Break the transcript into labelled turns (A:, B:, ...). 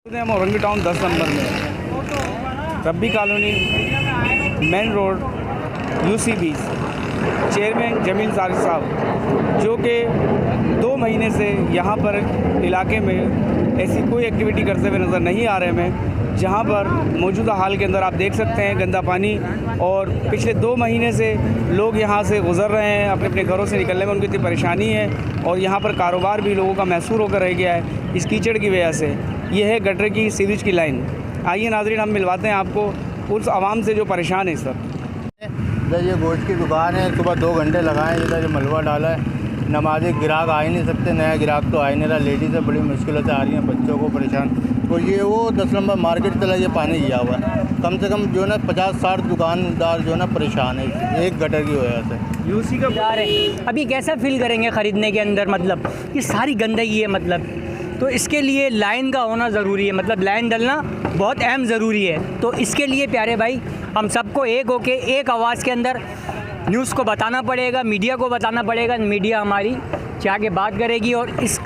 A: हम Orangi town 10 number में Rabbi colony main road UC 20 chairman Jameel Sariq साहब जो कि 2 महीने से यहाँ पर इलाके में ऐसी कोई एक्टिविटी करते हुए नज़र नहीं आ रहे हैं, जहाँ पर मौजूदा हाल के अंदर आप देख सकते हैं गंदा पानी और पिछले 2 महीने से लोग यहाँ से गुज़र रहे हैं, अपने अपने घरों से निकलने में उनको इतनी परेशानी है और यहाँ पर कारोबार भी लोगों का महसूर होकर रह गया है इस कीचड़ की वजह से। ये है गटर की सीवेज की लाइन। आइए नाज़रीन, हम मिलवाते हैं आपको उस आवाम से जो परेशान है सर।
B: इधर ये गोश्त की दुकान है, सुबह 2 घंटे लगाए, इधर ये मलबा डाला है, नमाज़ी ग्राहक आ ही नहीं सकते, नया ग्राहक तो आ ही नहीं रहा, लेडीज़ें बड़ी मुश्किलों से आ रही हैं, बच्चों को परेशान। तो ये वो 10 नंबर मार्केट चला ये पानी गया हुआ है, कम से कम जो है ना 50-60 दुकानदार जो है ना परेशान है एक गटर की वजह से।
A: यूसी का
C: जा रहे हैं, अभी कैसा फील करेंगे ख़रीदने के अंदर, मतलब ये सारी गंदगी है, मतलब तो इसके लिए लाइन का होना ज़रूरी है, मतलब लाइन डलना बहुत अहम ज़रूरी है। तो इसके लिए प्यारे भाई हम सबको एक होके एक आवाज़ के अंदर न्यूज़ को बताना पड़ेगा, मीडिया को बताना पड़ेगा, मीडिया हमारी जाके बात करेगी और इस